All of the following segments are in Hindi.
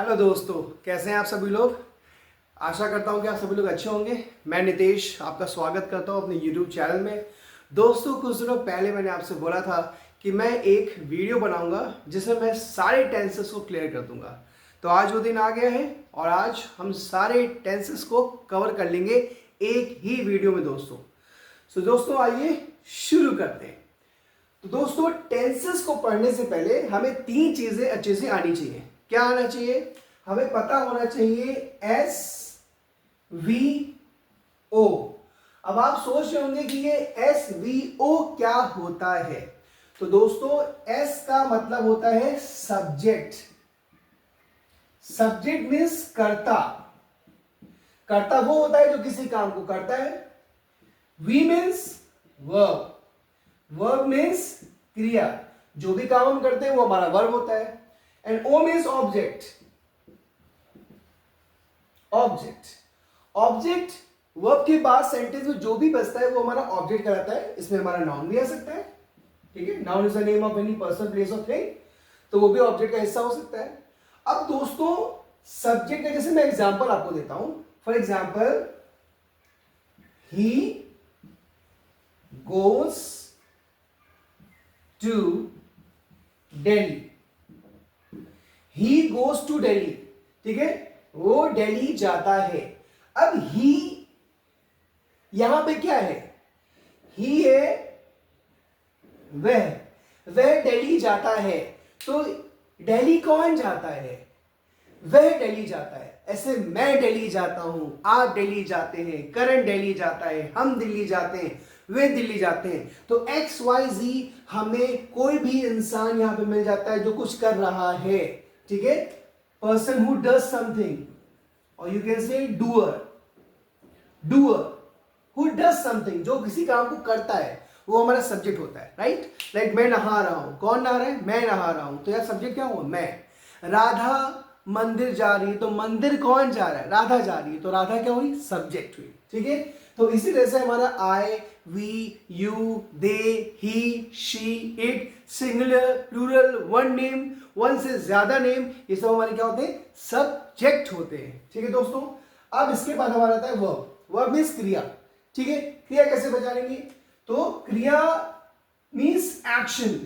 हेलो दोस्तों, कैसे हैं आप सभी लोग। आशा करता हूं कि आप सभी लोग अच्छे होंगे। मैं नितेश आपका स्वागत करता हूं अपने YouTube चैनल में। दोस्तों, कुछ दिनों पहले मैंने आपसे बोला था कि मैं एक वीडियो बनाऊंगा जिसमें मैं सारे टेंसेस को क्लियर कर दूंगा। तो आज वो दिन आ गया है और आज हम सारे टेंसेस को कवर कर लेंगे एक ही वीडियो में दोस्तों। सो दोस्तों, आइए शुरू करते हैं। तो दोस्तों, टेंसेस को पढ़ने से पहले हमें तीन चीजें अच्छे से आनी चाहिए। क्या आना चाहिए? हमें पता होना चाहिए एस वी ओ। अब आप सोच रहे होंगे कि ये एस वी ओ क्या होता है। तो दोस्तों, एस का मतलब होता है सब्जेक्ट। सब्जेक्ट मीन्स कर्ता। कर्ता वो होता है जो किसी काम को करता है। V means verb. Verb means क्रिया। जो भी काम हम करते हैं वो हमारा वर्ब होता है। And O means object. Object object verb के बाद सेंटेंस में जो भी बचता है वो हमारा ऑब्जेक्ट कहलाता है। इसमें हमारा नाउन भी आ सकता है। ठीक है, noun is the name of any person, place और थिंग, तो वो भी ऑब्जेक्ट का हिस्सा हो सकता है। अब दोस्तों, सब्जेक्ट का जैसे मैं एग्जांपल आपको देता हूं। For example, he goes to Delhi. He goes to Delhi, ठीक है, वो दिल्ली जाता है। अब ही यहां पे क्या है? ही है वह दिल्ली जाता है। तो दिल्ली कौन जाता है? वह दिल्ली जाता है। ऐसे मैं दिल्ली जाता हूं, आप दिल्ली जाते हैं, करण दिल्ली जाता है, हम दिल्ली जाते हैं, वे दिल्ली जाते हैं। तो एक्स वाई जी हमें कोई भी इंसान यहां पे मिल जाता है जो कुछ कर रहा है। ठीक है, पर्सन हु डज समथिंग, और you can say doer who does something, जो किसी काम को करता है, वो हमारा सब्जेक्ट होता है। राइट, लाइक मैं नहा रहा हूं। कौन नहा रहा है? मैं नहा रहा हूं। तो यार सब्जेक्ट क्या हुआ? मैं। राधा मंदिर जा रही है, तो मंदिर कौन जा रहा है? राधा जा रही है। तो राधा क्या हुई? सब्जेक्ट हुई। ठीक है, तो इसी तरह से हमारा I, we, you, they, he, she, it, singular, plural, one name, one से ज्यादा नेम, ये सब हमारे क्या होते हैं? सब्जेक्ट होते हैं। ठीक है दोस्तों, अब इसके बाद हमारा आता है वर्ब। वर्ब मीन्स क्रिया। ठीक है, क्रिया कैसे पहचानेंगे? तो क्रिया मीन्स एक्शन।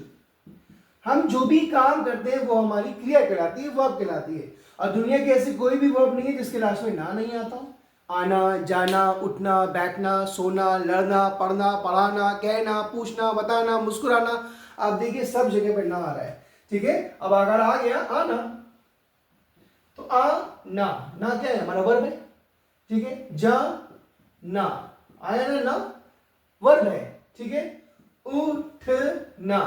हम जो भी काम करते हैं वो हमारी क्रिया कहलाती है, वर्ब कहलाती है। और दुनिया की ऐसी कोई भी वर्ब नहीं है जिसके लास्ट में ना नहीं आता हो। आना, जाना, उठना, बैठना, सोना, लड़ना, पढ़ना, पढ़ाना, कहना, पूछना, बताना, मुस्कुराना, आप देखिए सब जगह पर ना आ रहा है। ठीक है, अब अगर आ गया आना, तो आ ना क्या है? हमारा वर्ब है। ठीक है, जा ना, आया ना वर्ब है। ठीक है, उठना,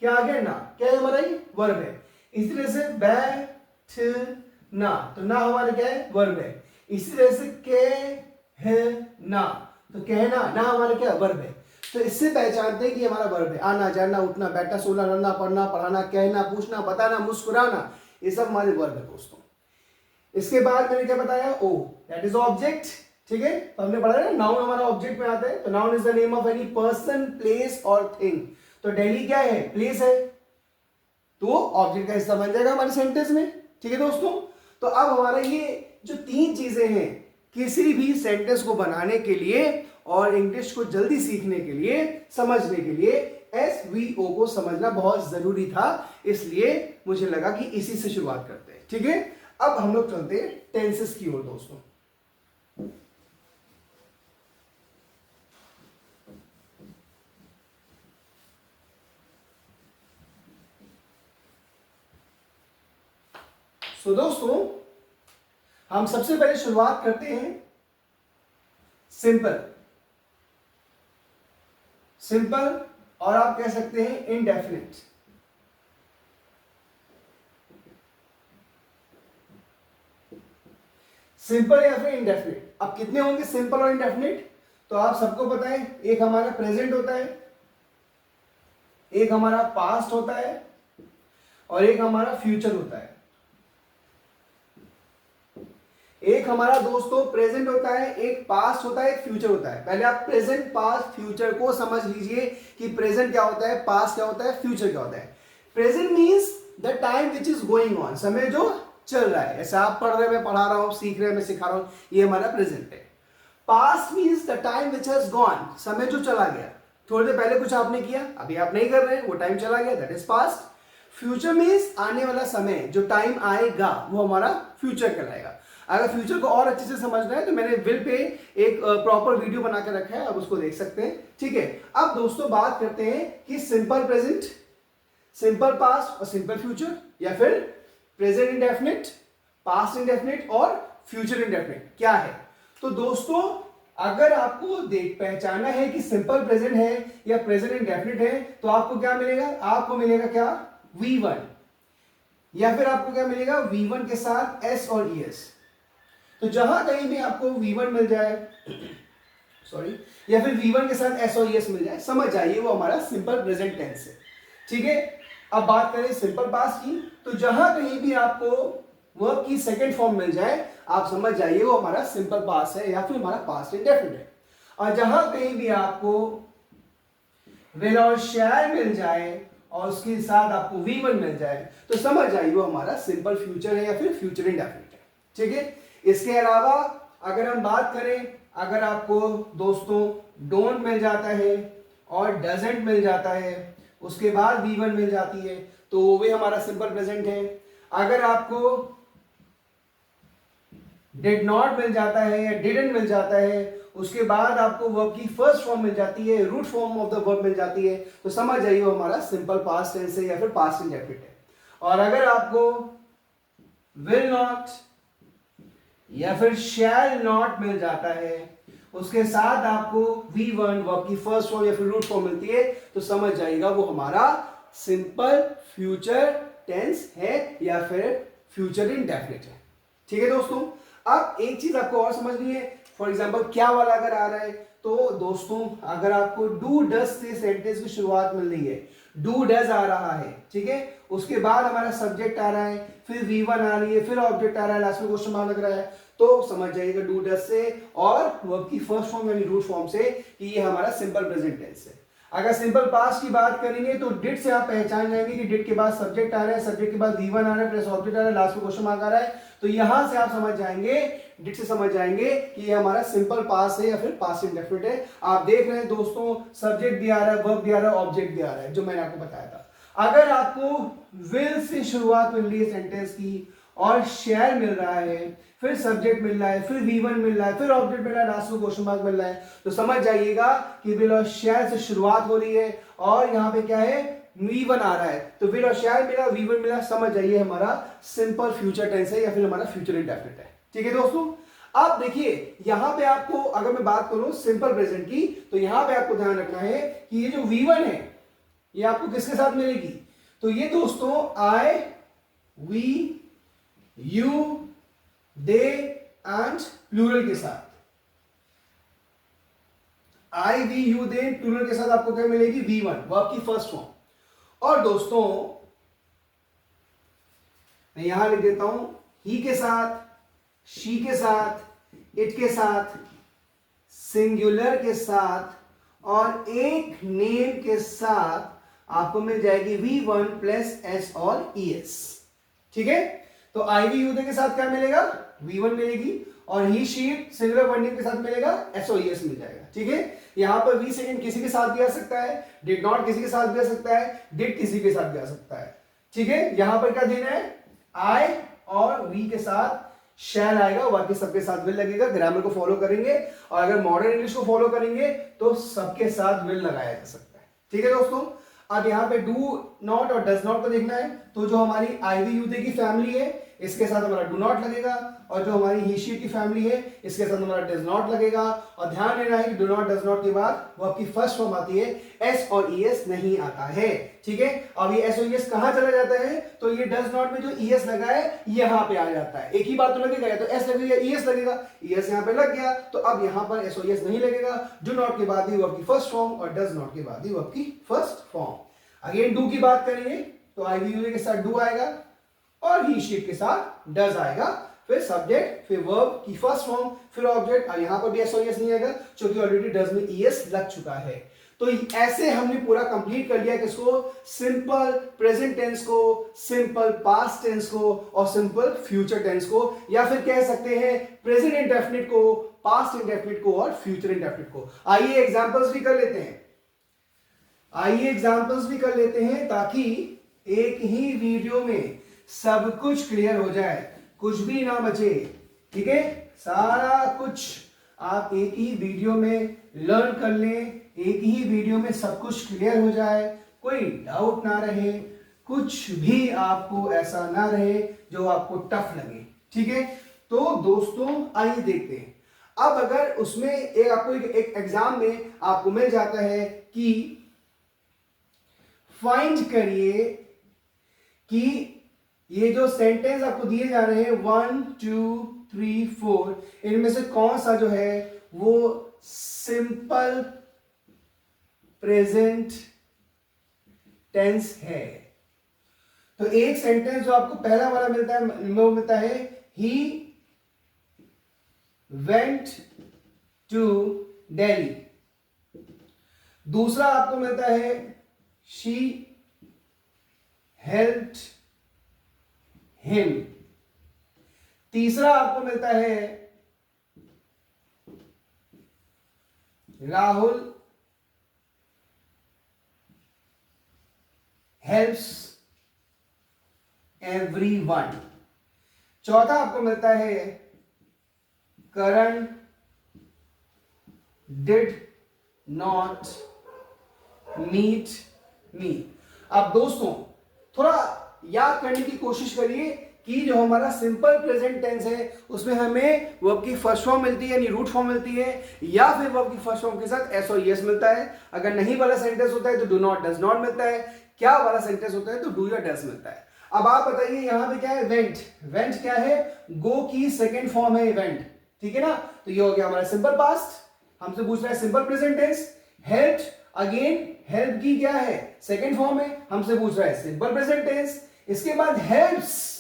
क्या आ गया? ना, क्या है हमारा? ये वर्ब है। इसी तरह से बैठना, तो ना हमारा क्या है? वर्ब है। इसी तरह से कहना, तो कहना ना हमारा क्या? वर्ब है। तो इससे पहचानते हैं कि हमारा वर्ब है। आना, जाना, उठना, बैठना, सोना, लड़ना, पढ़ना, पढ़ाना, कहना, पूछना, बताना, मुस्कुराना, ये सब हमारे वर्ब है दोस्तों। इसके बाद मैंने क्या बताया? ओ, दैट इज ऑब्जेक्ट। ठीक है, तो हमने पढ़ा है ना, नाउन हमारा ऑब्जेक्ट में आता है। तो noun is the name of any person, place और थिंग। तो दिल्ली क्या है? प्लेस है, तो ऑब्जेक्ट का हिस्सा बन जाएगा हमारे सेंटेंस में। ठीक है दोस्तों, तो अब हमारा ये जो तीन चीजें हैं किसी भी सेंटेंस को बनाने के लिए और इंग्लिश को जल्दी सीखने के लिए, समझने के लिए, एस वी ओ को समझना बहुत जरूरी था। इसलिए मुझे लगा कि इसी से शुरुआत करते हैं। ठीक है, अब हम लोग चलते हैं टेंसेस की ओर दोस्तों। तो दोस्तों, हम सबसे पहले शुरुआत करते हैं सिंपल। सिंपल, और आप कह सकते हैं इनडेफिनिट। सिंपल या फिर इनडेफिनिट। अब कितने होंगे सिंपल और इनडेफिनिट? तो आप सबको पता है, एक हमारा प्रेजेंट होता है, एक हमारा पास्ट होता है, और एक हमारा फ्यूचर होता है। एक हमारा दोस्तों प्रेजेंट होता है, एक पास्ट होता है, एक फ्यूचर होता है। पहले आप प्रेजेंट, पास्ट, फ्यूचर को समझ लीजिए कि प्रेजेंट क्या होता है, पास्ट क्या होता है, फ्यूचर क्या होता है। Present means the time which is going on, समय जो चल रहा है, ऐसा आप पढ़ रहे हैं मैं पढ़ा रहा हूं, सीख रहे हैं मैं सिखा रहा हूं, ये हमारा प्रेजेंट है। Past means the time which has gone, समय जो चला गया, थोड़ी देर पहले कुछ आपने किया, अभी आप नहीं कर रहे हैं, वो टाइम चला गया, that is past. Future means आने वाला समय, जो टाइम आएगा वो हमारा फ्यूचर कहलाएगा। अगर फ्यूचर को और अच्छे से समझना है तो मैंने विल पे एक प्रॉपर वीडियो बना के रखा है, आप उसको देख सकते हैं, ठीक है। अब दोस्तों बात करते हैं कि सिंपल प्रेजेंट, सिंपल पास्ट और सिंपल फ्यूचर, या फिर प्रेजेंट इंडेफिनिट, पास्ट इंडेफिनिट और फ्यूचर इंडेफिनिट क्या है। तो दोस्तों अगर आपको पहचाना है कि सिंपल प्रेजेंट है या प्रेजेंट इंडेफिनिट है, तो आपको क्या मिलेगा, आपको मिलेगा क्या, V1, या फिर आपको क्या मिलेगा, V1 के साथ S और ES। तो जहां कहीं भी आपको V1 मिल जाए सॉरी, या फिर V1 के साथ S और ES मिल जाए, समझ जाइए वो हमारा सिंपल प्रेजेंट टेंस है, ठीक है। अब बात करें सिंपल पास्ट की, तो जहां कहीं भी आपको वर्ब की सेकंड फॉर्म मिल जाए, आप समझ जाइए वो हमारा सिंपल पास्ट है या फिर हमारा पास्ट इंडेफिनिट है। और जहां कहीं भी आपको विल और शैल मिल जाए और उसके साथ आपको V1 मिल जाए, तो समझ जाइए वो हमारा सिंपल फ्यूचर है या फिर फ्यूचर इंडेफिनिट है, ठीक है। इसके अलावा अगर हम बात करें, अगर आपको दोस्तों डोंट मिल जाता है और डजंट मिल जाता है, उसके बाद V1 मिल जाती है, तो वो भी हमारा सिंपल प्रेजेंट है। अगर आपको डिड नॉट मिल जाता है या डिडंट मिल जाता है, उसके बाद आपको वर्ब की फर्स्ट फॉर्म मिल जाती है, root form of the verb मिल जाती है, तो समझ जाइए वो हमारा सिंपल पास्ट टेंस है या फिर पास्ट इंडेफिनिट है। और अगर आपको विल नॉट या फिर शैल नॉट मिल जाता है, उसके साथ आपको V1 वर्ब की फर्स्ट फॉर्म या फिर रूट फॉर्म मिलती है, तो समझ जाइएगा वो हमारा सिंपल फ्यूचर टेंस है या फिर फ्यूचर इंडेफिनिट है, ठीक है दोस्तों। अब एक चीज आपको और समझनी है, फॉर एग्जाम्पल क्या वाला अगर आ रहा है, तो दोस्तों अगर आपको डू डज से सेंटेंस की शुरुआत मिल रही है, डू डज आ रहा है, ठीक है, उसके बाद हमारा सब्जेक्ट आ रहा है, फिर V1 आ रही है, फिर ऑब्जेक्ट आ रहा है, लास्ट में क्वेश्चन मार्क लग रहा है, तो समझ जाइएगा डू डज से और वर्ब की फर्स्ट फॉर्म यानी रूट फॉर्म से कि ये हमारा सिंपल प्रेजेंट टेंस है। अगर सिंपल पास्ट की बात करेंगे तो डिड से आप पहचान जाएंगे कि डिड के बाद सब्जेक्ट आ रहा है, सब्जेक्ट के बाद V1 आ रहा है, प्लस ऑब्जेक्ट आ रहा है, लास्ट में क्वेश्चन मार्क आ रहा है, तो यहां से आप समझ जाएंगे, डिड से समझ जाएंगे कि ये हमारा सिंपल पास्ट है या फिर पास्ट इंडेफिनिट है। आप देख रहे हैं दोस्तों, सब्जेक्ट भी आ रहा है, वर्ब भी आ रहा है, ऑब्जेक्ट भी आ रहा है, जो मैंने आपको बताया था। अगर आपको विल से शुरुआत मिल रही है सेंटेंस की और शैल मिल रहा है, फिर सब्जेक्ट मिल रहा है, फिर V1 मिल रहा है, फिर ऑब्जेक्ट मिल रहा है, लास्ट में क्वेश्चन मार्क मिल रहा है, तो समझ जाइएगा कि विल और शैल से शुरुआत हो रही है और यहाँ पे क्या है, V1 आ रहा है, तो विल और शैल मिला, V1 मिला, समझ जाइए हमारा सिंपल फ्यूचर टेंस है या फिर हमारा फ्यूचर इंडेफिनिट है, ठीक है दोस्तों। अब देखिए यहां पे आपको अगर मैं बात करूं सिंपल प्रेजेंट की, तो यहां पे आपको ध्यान रखना है कि ये जो V1 है ये आपको किसके साथ मिलेगी, तो ये दोस्तों I, we, you, they and plural के साथ, I, we, you, they plural के साथ आपको क्या मिलेगी, V1 वर्ब की फर्स्ट फॉर्म। और दोस्तों मैं यहां लिख देता हूं, ही के साथ, शी के साथ, इट के साथ, सिंगुलर के साथ और एक नेम के साथ आपको मिल जाएगी V1 प्लस S और ES, ठीक है। तो I, we, you, they के साथ क्या मिलेगा, V1 मिलेगी, और ही शीट सिंगुलर वन नेम के साथ मिलेगा S और ES मिल जाएगा, ठीक है। यहां पर V सेकंड किसी के साथ भी आ सकता है, डिड नॉट किसी के साथ भी आ सकता है, डिड किसी के साथ भी आ सकता है, ठीक है। यहां पर क्या देना है, I और V के साथ शैल आएगा, बाकी सबके साथ विल लगेगा, ग्रामर को फॉलो करेंगे, और अगर मॉडर्न इंग्लिश को फॉलो करेंगे तो सबके साथ विल लगाया जा सकता है, ठीक है दोस्तों। अब यहाँ पे डू नॉट और डज नॉट को देखना है, तो जो हमारी I, we, you, they की फैमिली है इसके साथ हमारा डू नॉट लगेगा, और जो हमारी ही शी की फैमिली है इसके साथ हमारा डज नॉट लगेगा। और ध्यान देना है कि डू नॉट डज नॉट के बाद वो आपकी फर्स्ट फॉर्म आती है, एस और ES नहीं आता है, ठीक है। अब ये एस और ES कहां चला जाता है, तो ये डज नॉट में जो ES लगा है यहां पे आ जाता है, एक ही बात तो लगेगा, या तो एस लगेगा ES लगेगा, ES यहां पे लग गया, तो अब यहां पर एस और ES नहीं लगेगा, डू नॉट के बाद ही वो आपकी फर्स्ट फॉर्म और डज नॉट के बाद ही वो आपकी फर्स्ट फॉर्म। अगेन डू की बात करेंगे तो I, we, you, they के साथ डू आएगा और ही शीट के साथ डज आएगा, फिर सब्जेक्ट, फिर वर्ब की फर्स्ट फॉर्म, फिर ऑब्जेक्ट, और यहां पर भी एस और ES नहीं आएगा क्योंकि ऑलरेडी डज में ES लग चुका है। तो ऐसे हमने पूरा कंप्लीट कर लिया किसको, सिंपल प्रेजेंट टेंस को, सिंपल पास्ट टेंस को और सिंपल फ्यूचर टेंस को, या फिर कह सकते हैं प्रेजेंट इंडेफिनिट को, पास्ट इंडेफिनिट को और फ्यूचर इंडेफिनिट को। आइए एग्जांपल्स भी कर लेते हैं, ताकि एक ही वीडियो में सब कुछ क्लियर हो जाए, कुछ भी ना बचे। ठीक है, सारा कुछ आप एक ही वीडियो में लर्न कर लें, एक ही वीडियो में सब कुछ क्लियर हो जाए, कोई डाउट ना रहे, कुछ भी आपको ऐसा ना रहे जो आपको टफ लगे। ठीक है, तो दोस्तों आइए देखते हैं। अब अगर उसमें आपको एक एग्जाम में आपको मिल जाता है कि फाइंड करिए कि ये जो सेंटेंस आपको दिए जा रहे हैं 1 2 3 4, इनमें से कौन सा जो है वो सिंपल प्रेजेंट टेंस है। तो एक सेंटेंस जो आपको पहला वाला मिलता है वो मिलता है ही वेंट टू दिल्ली। दूसरा आपको मिलता है शी हेल्प्ड हिम। तीसरा आपको मिलता है राहुल हेल्प्स एवरीवन। चौथा आपको मिलता है करण डिड नॉट मीट मी। अब दोस्तों थोड़ा याद करने की कोशिश करिए कि जो हमारा सिंपल प्रेजेंट टेंस है उसमें हमें वर्ब की फर्स्ट फॉर्म मिलती है यानी रूट फॉर्म मिलती है, या फिर वर्ब की फर्स्ट फॉर्म के साथ एस और यस मिलता है। अगर नहीं वाला सेंटेंस होता है तो डू नॉट डज नॉट मिलता है, क्या वाला सेंटेंस होता है तो डू या डज मिलता है। अब आप बताइए यहां पे क्या है, वेंट। वेंट क्या है, गो की सेकेंड फॉर्म है वेंट। ठीक है ना, तो ये हो गया हमारा सिंपल पास्ट, हमसे पूछ रहा है simple present tense. Help, again help की क्या है, सेकेंड फॉर्म है, हमसे पूछ रहा है सिंपल प्रेजेंट टेंस। इसके बाद हेल्प्स,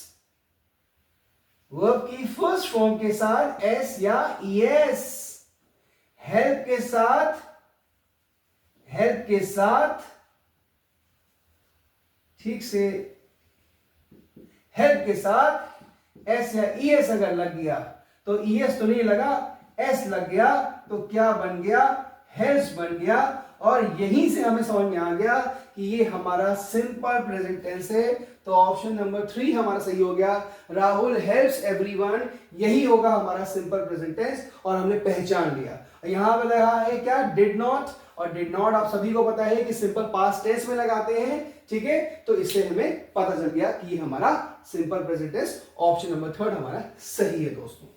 वर्ब की फर्स्ट फॉर्म के साथ एस या ईएस। हेल्प के साथ ठीक से हेल्प के साथ एस या ईएस अगर लग गया तो ईएस तो नहीं लगा, एस लग गया तो क्या बन गया, हेल्प्स बन गया। और यहीं से हमें समझ में आ गया कि ये हमारा सिंपल प्रेजेंट टेंस है। तो ऑप्शन नंबर 3 हमारा सही हो गया, राहुल हेल्प्स एवरीवन, यही होगा हमारा सिंपल प्रेजेंट टेंस। और हमने पहचान लिया, यहां पे लगा है क्या, डिड नॉट। और डिड नॉट आप सभी को पता है कि सिंपल पास्ट टेंस में लगाते हैं। ठीक है, तो इससे हमें पता चल गया कि ये हमारा simple present tense option number 3 हमारा सही है दोस्तों।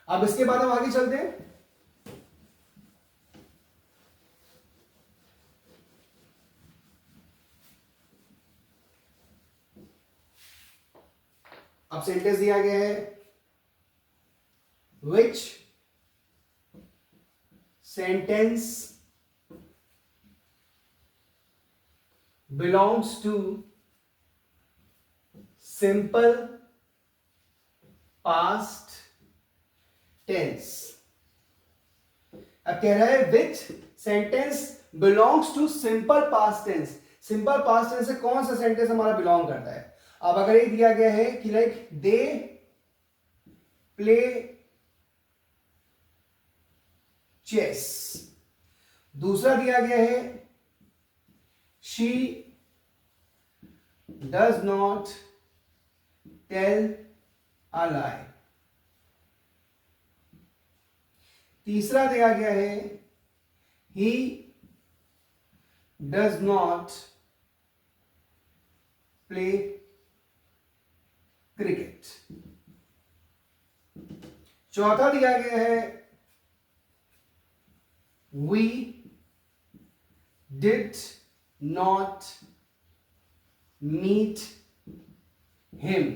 अब इसके बाद हम आगे चलते हैं। अब सेंटेंस दिया गया है which sentence belongs to simple past tense. अब कह रहा है which sentence belongs to simple past tense. Simple past tense से कौन सा सेंटेंस हमारा बिलोंग करता है। अब अगर ये दिया गया है कि लाइक दे प्ले चेस, दूसरा दिया गया है she does not tell a lie, तीसरा दिया गया है he does not play cricket, चौथा दिया गया है we did not meet him.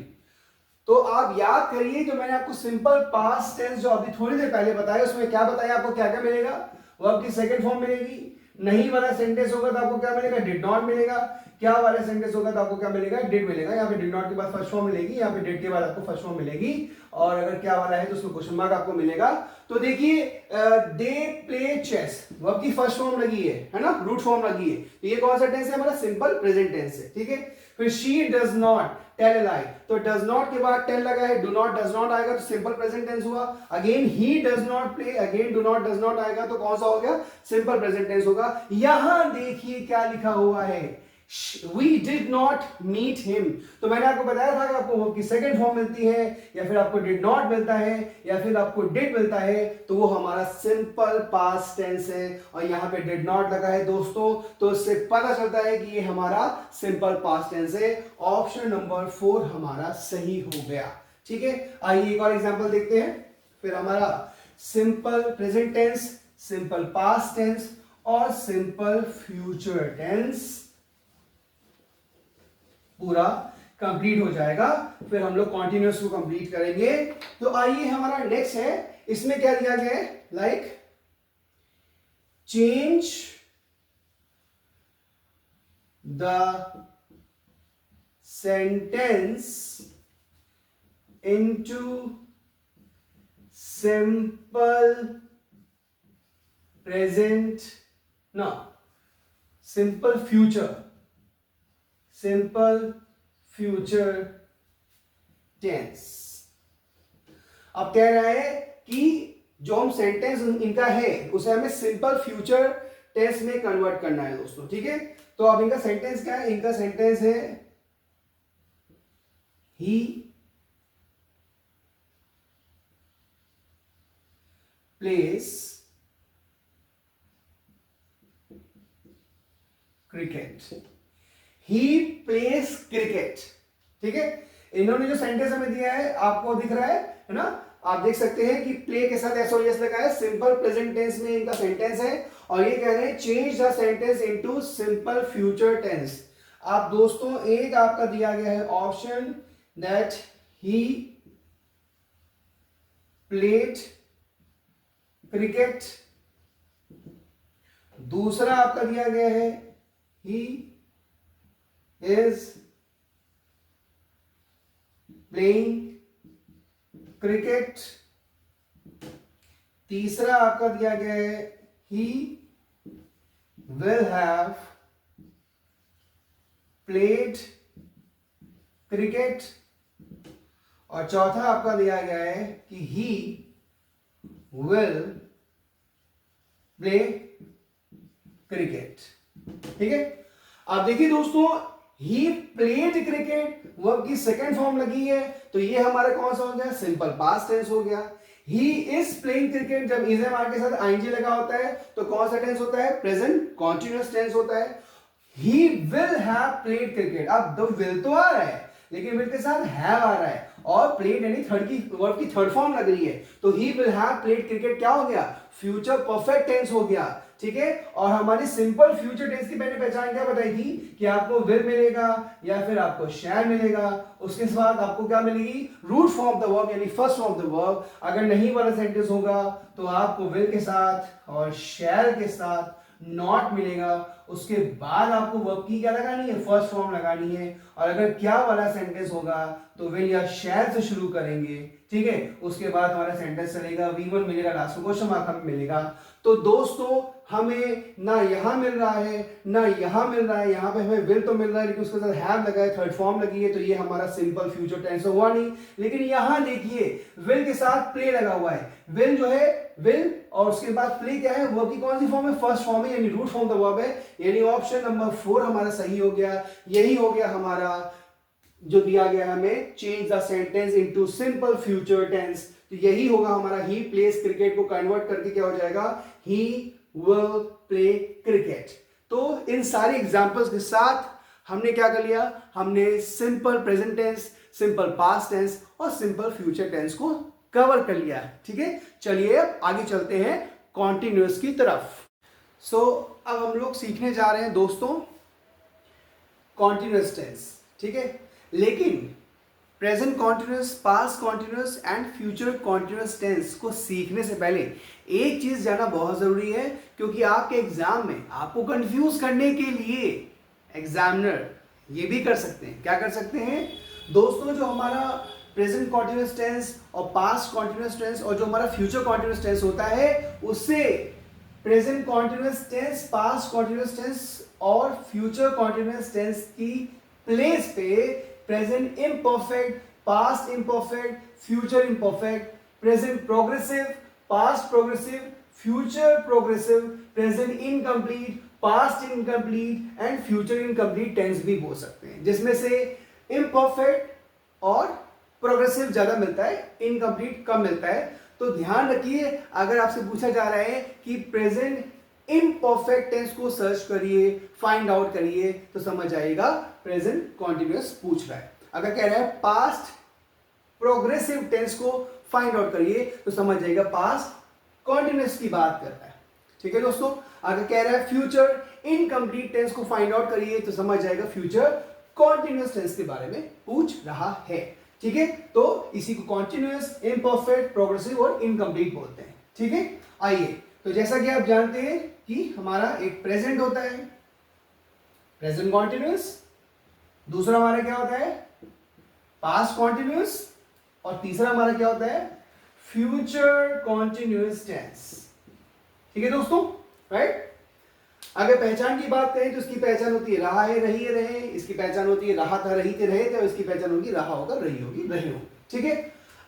तो आप याद करिए जो मैंने आपको सिंपल पास्ट टेंस जो अभी थोड़ी देर पहले बताया उसमें क्या बताया, आपको क्या क्या मिलेगा, वर्ब की सेकंड फॉर्म मिलेगी, नहीं वाला सेंटेंस होगा तो आपको क्या मिलेगा, डिड नॉट मिलेगा, क्या वाला सेंटेंस होगा तो आपको क्या मिलेगा, डिड मिलेगा। यहाँ पे डिड नॉट के बाद फर्स्ट फॉर्म मिलेगी, यहाँ पे डिड के बाद आपको फर्स्ट फॉर्म मिलेगी, और अगर क्या वाला है तो उसमें क्वेश्चन मार्क आपको मिलेगा। तो देखिए दे प्ले चेस, वर्ब की फर्स्ट फॉर्म लगी है ना, रूट फॉर्म लगी है, तो ये कौन सा टेंस है हमारा, सिंपल प्रेजेंट टेंस है, ठीक है। फिर she does not tell a lie, तो डज नॉट के बाद टेल लगा है, डू नॉट डज नॉट आएगा तो सिंपल प्रेजेंट टेंस हुआ। Again he does not play, again do not does not आएगा तो कौन सा हो गया, सिंपल प्रेजेंट टेंस होगा। यहां देखिए क्या लिखा हुआ है, We did not meet him, तो मैंने आपको बताया था कि आपको वर्ब की सेकंड फॉर्म मिलती है, या फिर आपको did not मिलता है, या फिर आपको did मिलता है, तो वो हमारा सिंपल पास्ट टेंस है। और यहाँ पे did not लगा है दोस्तों, तो इससे पता चलता है कि ये हमारा सिंपल पास्ट टेंस है। ऑप्शन नंबर 4 हमारा सही हो गया, ठीक है। आइए एक और एग्जांपल देखते हैं। फिर हमारा simple present tense, simple past tense और सिंपल फ्यूचर टेंस पूरा कंप्लीट हो जाएगा। फिर हम लोग कॉन्टिन्यूअस को कंप्लीट करेंगे। तो आइए हमारा नेक्स्ट है, इसमें क्या दिया गया है, like change the sentence into simple present, ना simple future, simple future tense. अब कह रहा है कि जो हम सेंटेंस इनका है उसे हमें सिंपल फ्यूचर टेंस में कन्वर्ट करना है दोस्तों, ठीक है। तो अब इनका सेंटेंस क्या है, इनका सेंटेंस है ही प्लेस क्रिकेट, ही प्लेस क्रिकेट, ठीक है। इन्होंने जो सेंटेंस हमें दिया है आपको दिख रहा है ना, आप देख सकते हैं कि प्ले के साथ एस और एस लगा है, सिंपल प्रेजेंट टेंस में इनका सेंटेंस है, और ये कह रहे हैं change the sentence into simple future tense. आप दोस्तों एक आपका दिया गया है option that he played cricket, दूसरा आपका दिया गया है ही is playing cricket, तीसरा आपका दिया गया है he will have played cricket, और चौथा आपका दिया गया है कि he will play cricket, ठीक है। आप देखिए दोस्तों ही प्लेड क्रिकेट वर्ब की सेकंड फॉर्म लगी है, तो ये हमारा कौन सा हो गया, सिंपल पास्ट टेंस हो गया। ही इज प्लेइंग क्रिकेट, जब इज एम आर के साथ आईएनजी लगा होता है तो कौन सा टेंस होता है, प्रेजेंट कॉन्टिन्यूअस टेंस होता है। He will have played cricket, अब द विल तो आ रहा है लेकिन विल के साथ हैव आ रहा है, और प्लेड यानी थर्ड की वर्ब की थर्ड फॉर्म लग रही है, तो he will have played cricket क्या हो गया, फ्यूचर परफेक्ट टेंस हो गया, ठीक है। और हमारी सिंपल फ्यूचर टेंस की मैंने पहचान क्या बताई थी कि आपको विल मिलेगा या फिर आपको शैल मिलेगा, उसके बाद आपको क्या मिलेगी, root form of the verb यानी first form of the verb. अगर नहीं वाला सेंटेंस होगा तो आपको विल के साथ और शैल के साथ नॉट मिलेगा, उसके बाद आपको वर्ब की क्या लगानी है, फर्स्ट फॉर्म लगानी है। और अगर क्या वाला सेंटेंस होगा तो विल या शैल से शुरू करेंगे, ठीक है, उसके बाद हमारा सेंटेंस चलेगा, V1 मिलेगा, लास्ट में क्वेश्चन मार्क हमें मिलेगा। तो दोस्तों हमें ना यहां मिल रहा है ना यहां मिल रहा है, यहां पे हमें विल तो मिल रहा है लेकिन उसके साथ हैव लगा है, थर्ड फॉर्म लगी है, तो ये हमारा सिंपल फ्यूचर टेंस हुआ नहीं। लेकिन यहां देखिए विल के साथ प्ले लगा हुआ है, विल जो है विल और उसके बाद प्ले क्या है, वर्ब की कौन सी फॉर्म है, फर्स्ट फॉर्म है यानी रूट फॉर्म द वर्ब है, यानी ऑप्शन नंबर 4 हमारा सही हो गया। यही हो गया हमारा जो दिया गया हमें, change the sentence into simple future tense, तो यही होगा हमारा ही प्लेस क्रिकेट को कन्वर्ट करके क्या हो जाएगा, ही विल प्ले क्रिकेट। तो इन सारे एग्जांपल्स के साथ हमने क्या कर लिया, हमने simple present tense, simple past tense और सिंपल फ्यूचर टेंस को कवर कर लिया, ठीक है। चलिए अब आगे चलते हैं कॉन्टिन्यूअस की तरफ। अब हम लोग सीखने जा रहे हैं दोस्तों कॉन्टिन्यूअस टेंस, ठीक है। लेकिन present continuous, past continuous and future continuous tense को सीखने से पहले एक चीज जानना बहुत जरूरी है, क्योंकि आपके एग्जाम में आपको कंफ्यूज करने के लिए एग्जामिनर, ये भी कर सकते हैं। क्या कर सकते हैं दोस्तों, जो हमारा प्रेजेंट कॉन्टिन्यूअस टेंस और पास्ट कॉन्टिन्यूअस टेंस और जो हमारा फ्यूचर कॉन्टिन्यूअस टेंस होता है, उससे present continuous tense, past continuous tense और फ्यूचर कॉन्टिन्यूअस टेंस की प्लेस पे present imperfect, past imperfect, future imperfect, present progressive, past progressive, future progressive, present incomplete, past incomplete and future incomplete tense भी बोल सकते हैं, जिसमें से इम्परफेक्ट और प्रोग्रेसिव ज्यादा मिलता है, इनकम्प्लीट कम मिलता है। तो ध्यान रखिए, अगर आपसे पूछा जा रहा है कि प्रेजेंट इम्परफेक्ट टेंस को सर्च करिए, फाइंड आउट करिए, तो समझ आएगा प्रेजेंट कॉन्टिन्यूअस पूछ रहा है। अगर कह रहा है पास्ट प्रोग्रेसिव टेंस को फाइंड आउट करिए, तो समझ जाएगा पास्ट कॉन्टिन्यूअस की बात कर रहा है। ठीक है दोस्तों, अगर कह रहा है फ्यूचर इनकम्प्लीट टेंस को फाइंड आउट करिए, तो समझ जाएगा फ्यूचर कॉन्टिन्यूअस टेंस के बारे में पूछ रहा है। ठीक है, तो इसी को कॉन्टिन्यूअस, इम्परफेक्ट, प्रोग्रेसिव और इनकम्प्लीट बोलते हैं। ठीक है, आइए, तो जैसा कि आप जानते हैं कि हमारा एक प्रेजेंट होता है, प्रेजेंट कॉन्टिन्यूअस, दूसरा हमारा क्या होता है पास्ट कॉन्टिन्यूअस, और तीसरा हमारा क्या होता है फ्यूचर कॉन्टिन्यूअस टेंस। ठीक है दोस्तों, राइट। अगर पहचान की बात करें तो इसकी पहचान होती है रहा है, रही है, रहे। इसकी पहचान होती है रहा था, रही थे, रहे थे। और इसकी पहचान होगी रहा होगा, रही होगी, रही होगी। ठीक है,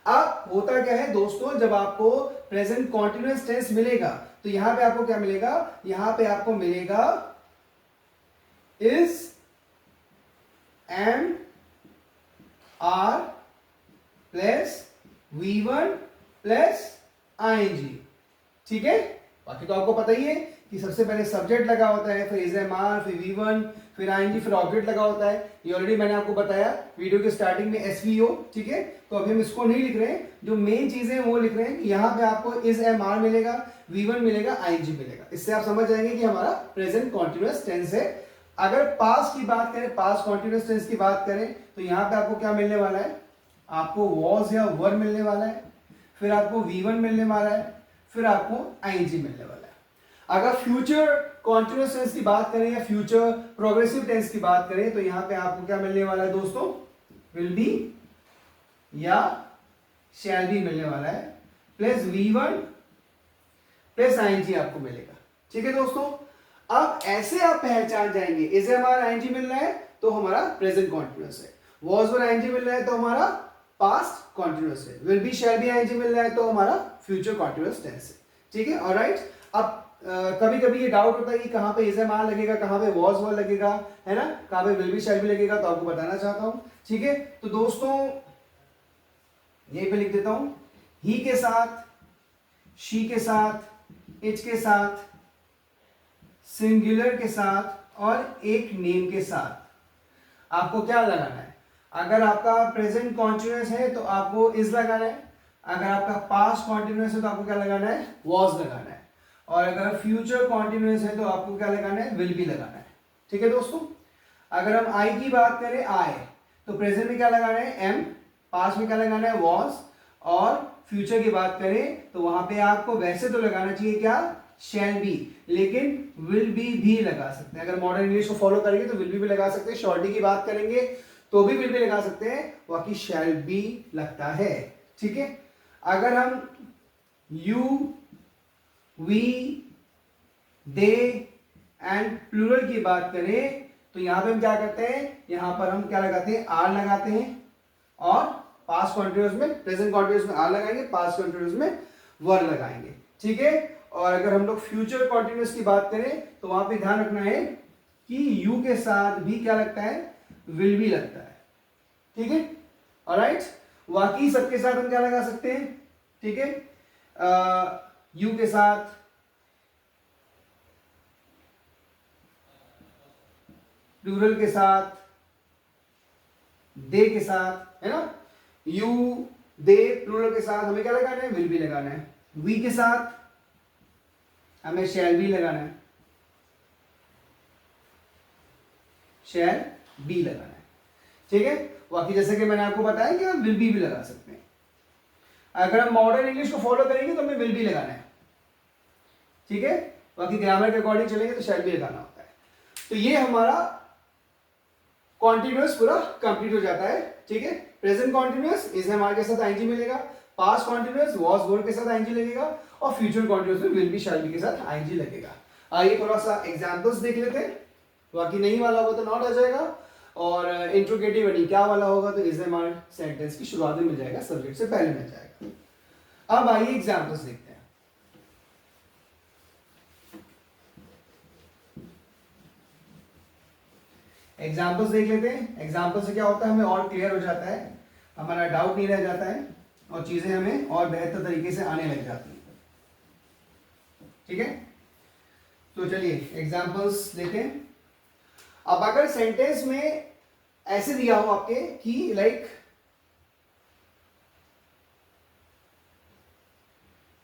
अब होता क्या है दोस्तों, जब आपको प्रेजेंट कॉन्टिन्यूअस टेंस मिलेगा तो यहां पे आपको क्या मिलेगा, यहां पे आपको मिलेगा is, am, are plus V1 plus ING। ठीक है, बाकी तो आपको पता ही है कि सबसे पहले सब्जेक्ट लगा होता है, फिर इज एम आर, फिर V1, फिर ING, फिर ऑब्जेक्ट लगा होता है। ये ऑलरेडी मैंने आपको बताया वीडियो के स्टार्टिंग में, SVO। ठीक है, तो अभी हम इसको नहीं लिख रहे हैं, जो मेन चीजें हैं वो लिख रहे हैं कि यहाँ पे आपको इज एम आर मिलेगा, V1 मिलेगा, ING मिलेगा। इससे आप समझ जाएंगे कि हमारा प्रेजेंट कॉन्टिन्यूअस टेंस है। अगर पास्ट की बात करें, पास्ट कॉन्टिन्यूअस टेंस की बात करें, तो यहाँ पे आपको क्या मिलने वाला है, आपको वॉज या वर मिलने वाला है, फिर आपको V1 मिलने वाला है, फिर आपको ING मिलने वाला है। अगर फ्यूचर कॉन्टिन्यूअस टेंस की बात करें या फ्यूचर प्रोग्रेसिव टेंस की बात करें, तो यहां पे आपको क्या मिलने वाला है दोस्तों, विल बी या शैल बी मिलने वाला है, प्लस V1 प्लस ING आपको मिलेगा। ठीक है दोस्तों, अब ऐसे आप पहचान जाएंगे, इज एम आर ING मिल रहा है तो हमारा प्रेजेंट कॉन्टिन्यूअस है, वॉज वर ING मिल रहा है तो हमारा पास्ट कॉन्टिन्यूअस है, will be shall be ING मिल रहा है तो हमारा फ्यूचर कॉन्टिन्यूअस टेंस है। ठीक है, ऑलराइट। अब कभी कभी ये डाउट होता है कि कहां पे इज एम आर लगेगा, कहां पे वॉज वर लगेगा, है ना, कहां पे विल बी शैल बी लगेगा, तो आपको बताना चाहता हूं। ठीक है, तो दोस्तों यहीं पे लिख देता हूं, ही के साथ, शी के साथ, इट के साथ, सिंगुलर के साथ और एक नेम के साथ आपको क्या लगाना है। अगर आपका प्रेजेंट कॉन्टिन्यूअस है तो आपको इज लगाना है, अगर आपका पास्ट कॉन्टिन्यूअस है तो आपको क्या लगाना है, वॉज लगाना है, और अगर फ्यूचर कॉन्टिन्यूअस है तो आपको क्या लगाना है, विल बी लगाना है। ठीक है दोस्तों, अगर हम आई की बात करें, आई, तो प्रेजेंट में क्या लगाना है, एम, पास्ट में क्या लगाना है, वॉज, और फ्यूचर की बात करें तो वहां पे आपको वैसे तो लगाना चाहिए क्या, शैल बी, लेकिन विल बी भी लगा सकते हैं। अगर मॉडर्न इंग्लिश को फॉलो करेंगे तो विल बी लगा सकते हैं, शॉर्टी की बात करेंगे तो भी विल बी लगा सकते हैं, बाकी शैल बी लगता है। ठीक है, अगर हम you, we, they and plural की बात करें तो यहां पे हम क्या करते हैं, यहां पर हम क्या लगाते हैं, आर लगाते हैं, और पास्ट कॉन्टिन्यूअस में, प्रेजेंट कॉन्टिन्यूअस में आर लगाएंगे, पास्ट कॉन्टिन्यूअस में वर लगाएंगे। ठीक है, और अगर हम लोग फ्यूचर कॉन्टिन्यूअस की बात करें तो वहां पे ध्यान रखना है कि यू के साथ भी क्या लगता है, विल भी लगता है। ठीक है, ऑलराइट। बाकी सबके साथ हम क्या लगा सकते हैं, ठीक है, यू के साथ, प्लूरल के साथ, दे के साथ, है ना, यू, दे, प्लूरल के साथ हमें क्या लगाना है, विल बी लगाना है। वी के साथ हमें शैल बी लगाना है, शैल बी लगाना है। ठीक है, बाकी जैसे कि मैंने आपको बताया कि हम विल बी भी लगा सकते हैं। अगर हम मॉडर्न इंग्लिश को फॉलो करेंगे तो हमें विल बी लगाना है। ठीक है, बाकी ग्रामर के अकॉर्डिंग चलेंगे तो शैल बी लगाना होता है। तो ये हमारा कॉन्टिन्यूअस पूरा कंप्लीट हो जाता है, ठीक है। प्रेजेंट कॉन्टिन्यूअस इज एम के साथ आईएनजी मिलेगा, पास्ट कॉन्टिन्यूअस वाज वर के साथ आईएनजी लगेगा, और फ्यूचर कॉन्टिन्यूअस में विल बी शैल बी के साथ आईएनजी लगेगा। आइए थोड़ा सा एग्जांपल्स देख लेते हैं। बाकी नहीं वाला होगा तो नॉट आ जाएगा, और इंट्रोगेटिव यानी क्या वाला होगा तो इज एम आर सेंटेंस की शुरुआत में मिल जाएगा, सब्जेक्ट से पहले मिल जाएगा। अब आइए एग्जांपल्स देखते हैं। एग्जाम्पल्स देख लेते हैं। एग्जाम्पल से क्या होता है, हमें और क्लियर हो जाता है, हमारा डाउट नहीं रह जाता है, और चीजें हमें और बेहतर तरीके से आने लग जाती हैं, ठीक है। तो चलिए एग्जाम्पल्स देखें। अब अगर सेंटेंस में ऐसे दिया हो आपके कि like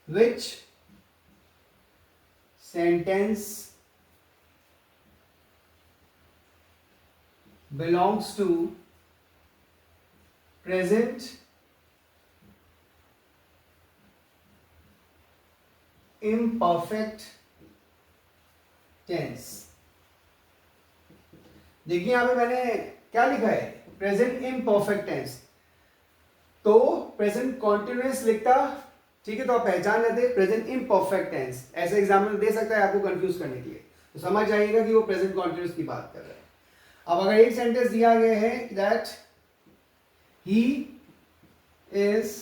which sentence belongs to present imperfect tense। देखिए यहां पे मैंने क्या लिखा है, प्रेजेंट इम्परफेक्ट टेंस, तो प्रेजेंट कॉन्टिन्यूअस लिखता, ठीक है, तो आप पहचान लेते प्रेजेंट इम्परफेक्ट टेंस। ऐसे एग्जाम्पल दे सकता है आपको कंफ्यूज करने के लिए, तो समझ जाइएगा कि वो प्रेजेंट कॉन्टिन्यूअस की बात कर रहे हैं। अब अगर एक सेंटेंस दिया गया है that he is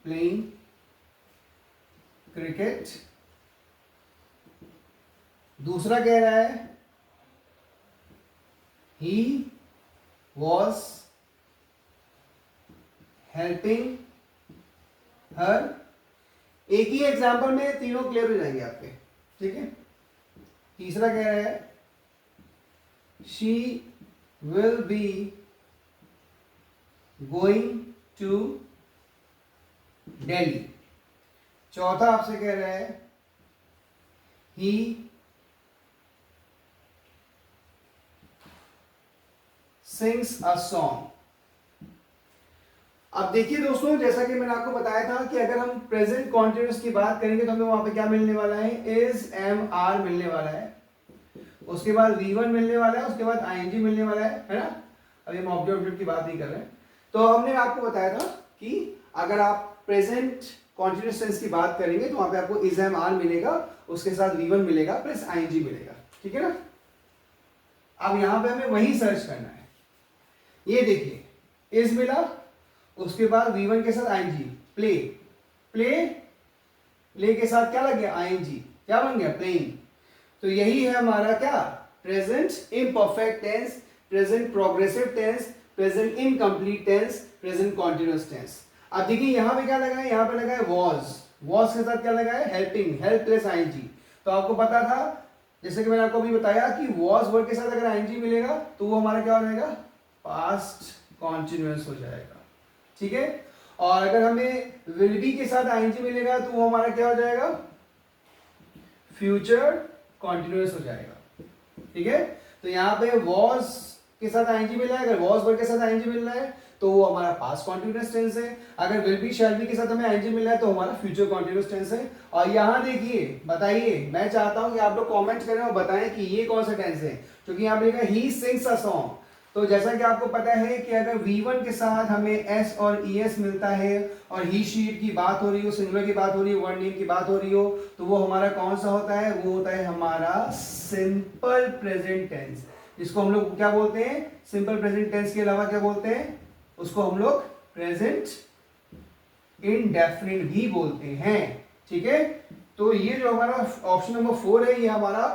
playing cricket, दूसरा कह रहा है ही वॉज हेल्पिंग हर। एक ही एग्जाम्पल में तीनों क्लियर हो जाएंगे आपके, ठीक है। तीसरा कह रहा है she will be going to Delhi. चौथा आपसे कह रहा है ही सिंग्स अ सॉन्ग। अब देखिए दोस्तों, जैसा कि मैंने आपको बताया था कि अगर हम प्रेजेंट कॉन्टिन्यूअस की बात करेंगे तो हमें वहां पे क्या मिलने वाला है, इज एम आर मिलने वाला है, उसके बाद V1 मिलने वाला है, उसके बाद आईएनजी मिलने वाला है ना। अभी हम ऑब्जेक्ट की बात नहीं कर रहे हैं। तो हमने आपको बताया था कि अगर आप प्रेजेंट कॉन्टिन्यूअस टेंस की बात करेंगे तो वहां पे आपको इज एम आर मिलेगा, उसके साथ V1 मिलेगा प्लस आईएनजी मिलेगा, ठीक है ना। अब यहां पे हमें वही सर्च करना है। ये देखिए इज मिला, उसके बाद V1 के साथ आईएनजी, प्ले प्ले प्ले के साथ क्या लग गया, आईएनजी, क्या बन गया, प्लेइंग। तो यही है हमारा क्या, present imperfect tense, present progressive tense, present incomplete tense, present continuous tense. अब देखिए यहां पे क्या लगा है, यहां पे लगा है वॉज, वॉज के साथ क्या लगा है, हेल्पिंग, हेल्प प्लस आईएनजी। तो आपको पता था, जैसे कि मैंने आपको अभी बताया कि वॉज वर्ड के साथ अगर आईएनजी मिलेगा तो वो हमारा क्या हो जाएगा, पास्ट कॉन्टिन्यूअस हो जाएगा, ठीक है। और अगर हमें विल बी के साथ आईएनजी मिलेगा तो वो हमारा क्या हो जाएगा, फ्यूचर कॉन्टिन्यूअस हो जाएगा, ठीक है। तो यहाँ पे वॉज के साथ आईएनजी मिला है, अगर वॉज वर्ड के साथ आईएनजी मिल रहा है तो वो हमारा पास्ट कॉन्टिन्यूअस टेंस है। अगर विल बी शैल बी के साथ हमें आईएनजी मिल रहा है तो हमारा फ्यूचर कॉन्टिन्यूअस टेंस है। और यहाँ देखिए बताइए, मैं चाहता हूं कि आप लोग कमेंट करें और बताएं कि ये कौन सा टेंस है, क्योंकि यहाँ पे लिखा है ही सिंग्स अ सॉन्ग। तो जैसा कि आपको पता है कि अगर V1 के साथ हमें S और ES मिलता है और ही शीट की बात हो रही हो, सिंगुलर की बात हो रही हो, वर्ड नेम की बात हो रही हो, तो वो हमारा कौन सा होता है, वो होता है हमारा सिंपल प्रेजेंट टेंस, जिसको हम लोग क्या बोलते हैं, सिंपल प्रेजेंट टेंस के अलावा क्या बोलते हैं, उसको हम लोग प्रेजेंट इंडेफिनिट भी बोलते हैं, ठीक है। तो ये जो हमारा ऑप्शन नंबर 4 है, ये हमारा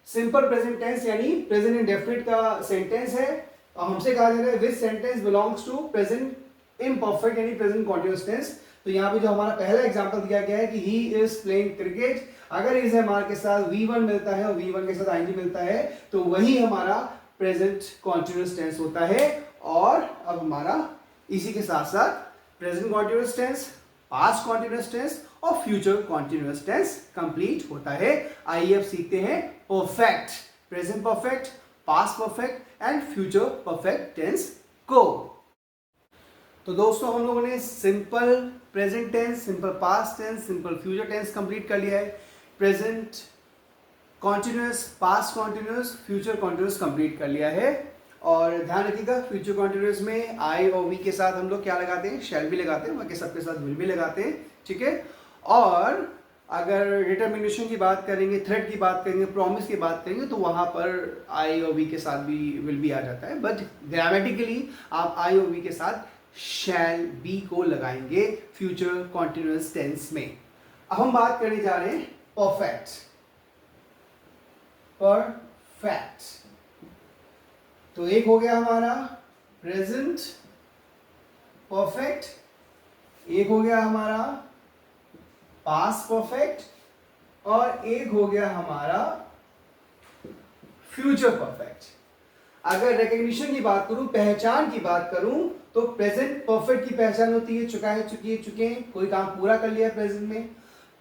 सिंपल प्रेजेंट टेंस यानी प्रेजेंट इंडेफिनिट का सेंटेंस है। और हमसे कहा जा रहा है which sentence belongs to present imperfect यानी प्रेजेंट कॉन्टिन्यूअस टेंस। तो यहाँ पे जो हमारा पहला एग्जांपल दिया गया है कि ही इज प्लेइंग क्रिकेट, अगर इज एम आर के साथ V1 मिलता है और V1 के साथ आईएनजी मिलता है तो वही हमारा प्रेजेंट कॉन्टिन्यूअस टेंस होता है। और अब हमारा इसी के साथ साथ present continuous tense, past continuous tense और फ्यूचर कॉन्टिन्यूअस टेंस कंप्लीट होता है। आइए अब सीखते हैं perfect, present perfect, past perfect and future perfect tense को। तो दोस्तों हम लोगों ने simple present tense, simple past tense, simple future tense complete कर लिया है। Present continuous, past continuous, future continuous complete कर लिया है। और ध्यान रखिएगा फ्यूचर कॉन्टिन्यूस में आई और वी के साथ हम लोग क्या लगाते हैं, शैल भी लगाते हैं, बाकी सबके साथ विल भी लगाते हैं, ठीक है। और अगर डिटर्मिनेशन की बात करेंगे, थ्रेट की बात करेंगे, प्रॉमिस की बात करेंगे, तो वहां पर आई और वी के साथ भी विल भी आ जाता है। बट ग्रामेटिकली आप आई और वी के साथ शैल बी को लगाएंगे फ्यूचर कॉन्टिन्यूस टेंस में। अब हम बात करने जा रहे हैं परफेक्ट। परफेक्ट तो एक हो गया हमारा प्रेजेंट परफेक्ट, एक हो गया हमारा पास्ट परफेक्ट, और एक हो गया हमारा फ्यूचर परफेक्ट। अगर रिकग्निशन की बात करूं, पहचान की बात करूं, तो प्रेजेंट परफेक्ट की पहचान होती है चुका है, चुकी है, चुके हैं, कोई काम पूरा कर लिया प्रेजेंट में।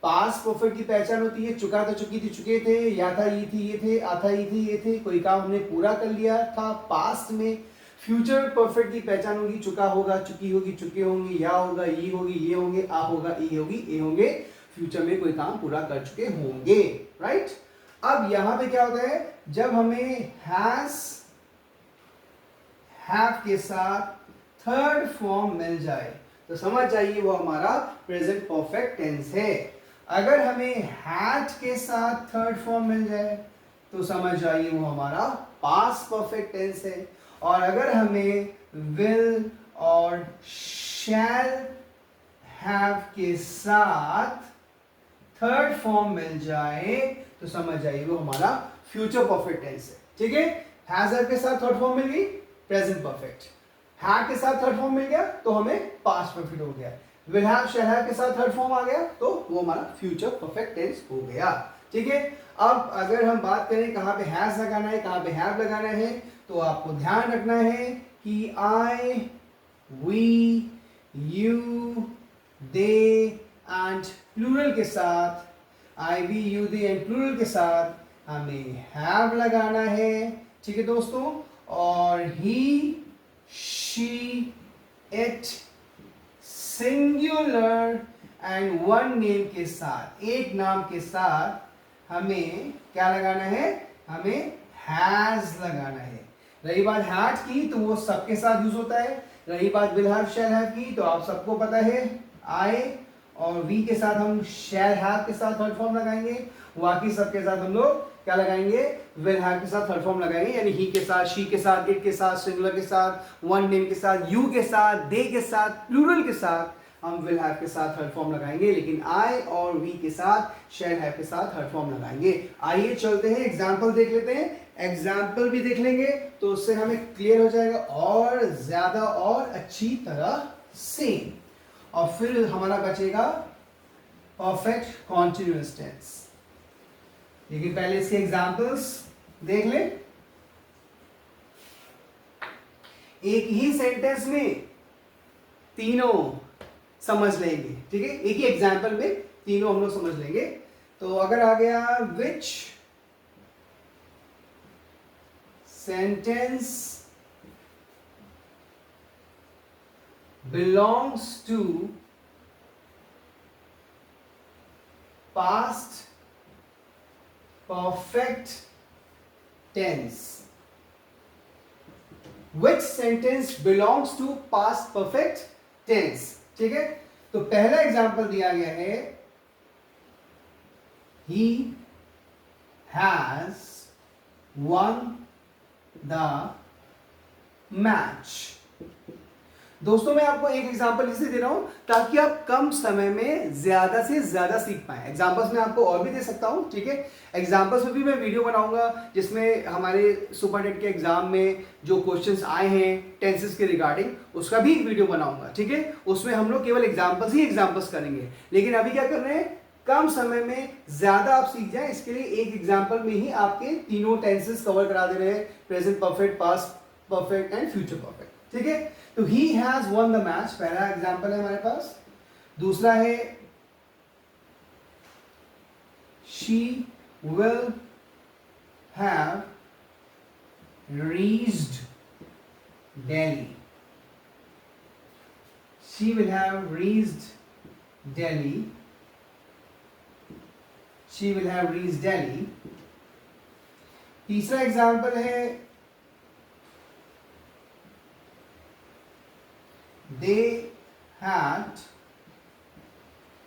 पास्ट परफेक्ट की पहचान होती है चुका था, चुकी थी, चुके थे, या था, ये थी, ये थे, आ था, ये थी, ये थे, कोई काम हमने पूरा कर लिया था पास्ट में। फ्यूचर परफेक्ट की पहचान होगी चुका होगा, चुकी होगी, चुके होंगे, या होगा, ये होगी, ये होंगे, आ होगा, ई होगी, ए होंगे, फ्यूचर में कोई काम पूरा कर चुके होंगे, राइट। अब यहां पे क्या होता है, जब हमें हैज, हैव के साथ थर्ड फॉर्म मिल जाए तो समझ जाइए वो हमारा प्रेजेंट परफेक्ट टेंस है। अगर हमें हैड के साथ थर्ड फॉर्म मिल जाए तो समझ जाइए वो हमारा पास्ट परफेक्ट टेंस है। और अगर हमें विल और शैल हैव के साथ थर्ड फॉर्म मिल जाए तो समझ जाइए वो हमारा फ्यूचर परफेक्ट टेंस है, ठीक है। हैज हैव के साथ थर्ड फॉर्म मिल गई, प्रेजेंट परफेक्ट। हैड के साथ थर्ड फॉर्म मिल गया तो हमें पास्ट परफेक्ट हो गया। विल हैव, शैल हैव के साथ थर्ड फॉर्म आ गया तो वो हमारा फ्यूचर परफेक्ट टेंस हो गया, ठीक है। अब अगर हम बात करें कहां पे हैज लगाना है, कहां पे हैव लगाना है, तो आपको ध्यान रखना है कि I, we, you, they and plural के साथ, I, we, you, they and plural के साथ हमें हैव लगाना है, ठीक है दोस्तों। और he, she, it, singular and one name के साथ, एक नाम के साथ हमें क्या लगाना है, हमें हैज लगाना है। रही बात हैड की तो वो सबके साथ यूज होता है। रही बात विल हैव, शैल हैव की तो आप सबको पता है आई और वी के साथ हम शैल हैव के साथ थर्ड फॉर्म लगाएंगे, बाकी सबके साथ हम लोग क्या लगाएंगे, विल हैव के साथ थर्ड फॉर्म लगाएंगे, यानी ही के साथ, शी के साथ, इट के साथ, सिंगुलर के साथ, वन नेम के साथ, यू के साथ, दे के साथ, प्लूरल के साथ हम विल हैव के साथ थर्ड फॉर्म लगाएंगे, लेकिन आई और वी के साथ शैल हैव के साथ थर्ड फॉर्म लगाएंगे। आइए चलते हैं एग्जाम्पल देख लेते हैं, एग्जाम्पल भी देख लेंगे तो उससे हमें क्लियर हो जाएगा और ज्यादा और अच्छी तरह से। और फिर हमारा बचेगा परफेक्ट कॉन्टिन्यूअस टेंस। लेकिन पहले इसके एग्जाम्पल्स देख ले। एक ही सेंटेंस में तीनों समझ लेंगे, ठीक है, एक ही एग्जाम्पल में तीनों हम लोग समझ लेंगे। तो अगर आ गया विच sentence belongs to past perfect tense, which sentence belongs to past perfect tense, ठीक है। तो पहला एग्जांपल दिया गया है he has won the match। दोस्तों मैं आपको एक एग्जांपल इसलिए दे रहा हूं ताकि आप कम समय में ज्यादा से ज्यादा सीख पाएं। एग्जांपल्स मैं आपको और भी दे सकता हूं, ठीक है। एग्जांपल्स में भी मैं वीडियो बनाऊंगा जिसमें हमारे सुपरटेट के एग्जाम में जो क्वेश्चंस आए हैं टेंसेस के रिगार्डिंग उसका भी एक वीडियो बनाऊंगा, ठीक है। उसमें हम लोग केवल एग्जाम्पल्स ही एग्जाम्पल्स करेंगे, लेकिन अभी क्या कर रहे हैं, कम समय में ज्यादा आप सीख जाएं, इसके लिए एक एग्जाम्पल में ही आपके तीनों टेंसेस कवर करा दे रहे हैं, present perfect, past perfect and future perfect, ठीक है। तो he has won the match, पहला एग्जाम्पल है हमारे पास। दूसरा है she will have reached Delhi, she will have reached Delhi, she will have reached Delhi तीसरा एग्जाम्पल है they had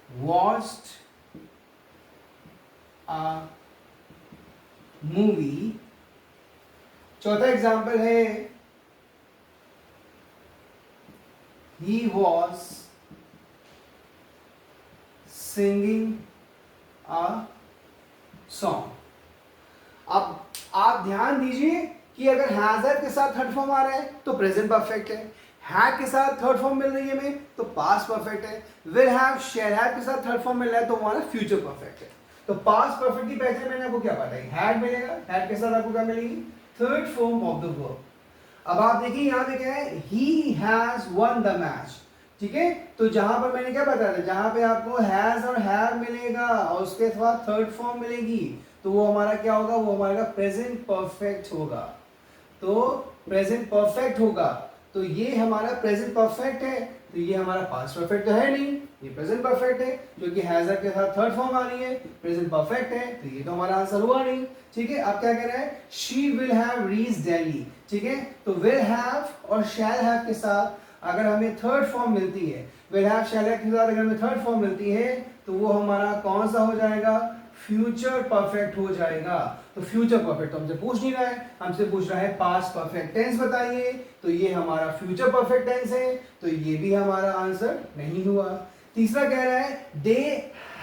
watched a movie. चौथा एग्जाम्पल है he was singing a song. अब आप ध्यान दीजिए कि अगर हैजर के साथ थर्ड फॉर्म आ रहा है तो प्रेजेंट परफेक्ट है, हैड के साथ थर्ड फॉर्म मिल रही है हमें तो पास्ट परफेक्ट है, विल हैव शेल हैव के साथ थर्ड फॉर्म मिल रहा है तो हमारा फ्यूचर परफेक्ट है। तो पास्ट परफेक्ट की पहचान मैंने आपको क्या बताई, हैड मिलेगा, हैड के साथ आपको क्या मिलेगी, third form of the verb. अब आप देखिए यहां पे क्या है, he has one the match, ठीक है। तो जहां पर मैंने क्या बताया था, जहां पे आपको हैज और हैव मिलेगा और उसके बाद थर्ड फॉर्म मिलेगी तो वो हमारा क्या होगा, वो हमारा प्रेजेंट परफेक्ट होगा। तो प्रेजेंट परफेक्ट होगा, तो ये हमारा प्रेजेंट परफेक्ट है, तो ये हमारा पास्ट परफेक्ट तो है नहीं, ये प्रेजेंट परफेक्ट है, जो कि हैजर के साथ थर्ड फॉर्म आ रही है, प्रेजेंट परफेक्ट है, तो ये तो हमारा आंसर हुआ नहीं। ठीक है, अब क्या कह रहा है, she will have reached Delhi. ठीक है, तो विल हैव और शैल हैव के साथ अगर हमें थर्ड फॉर्म मिलती है, विल हैव शैल हैव के साथ अगर हमें थर्ड फॉर्म मिलती है तो वो हमारा कौन सा हो जाएगा, फ्यूचर परफेक्ट हो जाएगा। तो फ्यूचर परफेक्ट तो हमसे पूछ नहीं रहा है, हमसे पूछ रहा है पास्ट परफेक्ट टेंस बताइए, तो ये हमारा फ्यूचर परफेक्ट टेंस है, तो ये भी हमारा आंसर नहीं हुआ। तीसरा कह रहा है they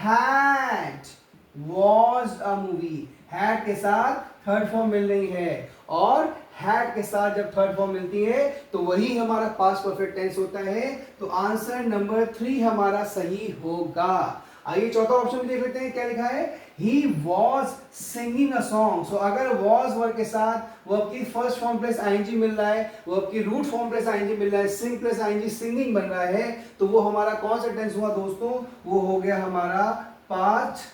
had watched a movie, had के साथ थर्ड फॉर्म मिल रही है और हैड के साथ जब थर्ड फॉर्म मिलती है तो वही हमारा पास्ट परफेक्ट टेंस होता है, तो आंसर नंबर 3 हमारा सही होगा। आइए चौथा ऑप्शन भी देख लेते हैं, क्या लिखा है, he was singing a song. So अगर वॉज वर्ब के साथ वर्ब की फर्स्ट फॉर्म प्लस आईएनजी मिल रहा है, वर्ब की रूट फॉर्म प्लस आईएनजी मिल रहा है, सिंग प्लस आईएनजी सिंगिंग बन रहा है, तो वो हमारा कौन सा टेंस हुआ दोस्तों, वो हो गया हमारा पास्ट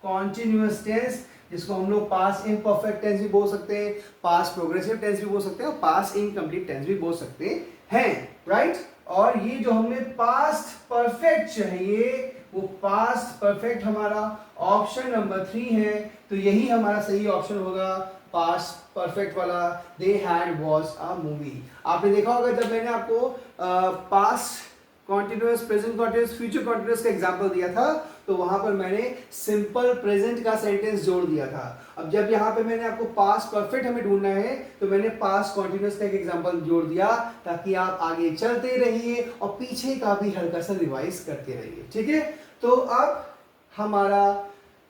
कॉन्टिन्यूअस टेंस, जिसको हम लोग पास्ट इम्परफेक्ट टेंस भी बोल सकते हैं, पास्ट प्रोग्रेसिव टेंस भी बोल सकते हैं और पास्ट इनकम्प्लीट टेंस भी बोल सकते हैं, राइट। और ये जो हमें पास्ट परफेक्ट चाहिए वो पास्ट परफेक्ट हमारा ऑप्शन नंबर 3 है, तो यही हमारा सही ऑप्शन होगा, पास्ट परफेक्ट वाला, they had watched a movie. आपने देखा होगा जब मैंने आपको past continuous, present continuous, future continuous का एग्जांपल दिया था, तो वहां पर मैंने सिंपल प्रेजेंट का सेंटेंस जोड़ दिया था। अब जब यहाँ पे मैंने आपको पास्ट परफेक्ट हमें ढूंढना है तो मैंने पास्ट कॉन्टिन्यूअस का एक एग्जांपल जोड़ दिया, ताकि आप आगे चलते रहिए और पीछे का भी हल्का सा रिवाइज करते रहिए। ठीक है, तो अब हमारा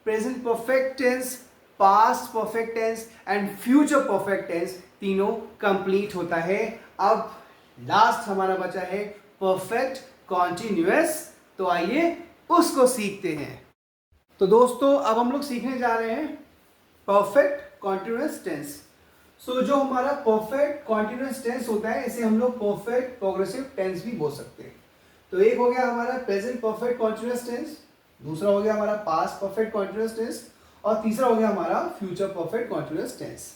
present perfect tense, past perfect tense and future perfect tense तीनों कंप्लीट होता है। अब लास्ट हमारा बचा है परफेक्ट कॉन्टिन्यूअस, तो आइए उसको सीखते हैं। तो दोस्तों अब हम लोग सीखने जा रहे हैं परफेक्ट कॉन्टिन्यूअस टेंस। सो जो हमारा परफेक्ट कॉन्टिन्यूअस टेंस होता है इसे हम लोग परफेक्ट प्रोग्रेसिव टेंस भी बोल सकते हैं। तो एक हो गया हमारा प्रेजेंट परफेक्ट कॉन्टिन्यूअस टेंस, दूसरा हो गया हमारा पास्ट परफेक्ट कॉन्टिन्यूअस टेंस और तीसरा हो गया हमारा फ्यूचर परफेक्ट कॉन्टिन्यूअस टेंस।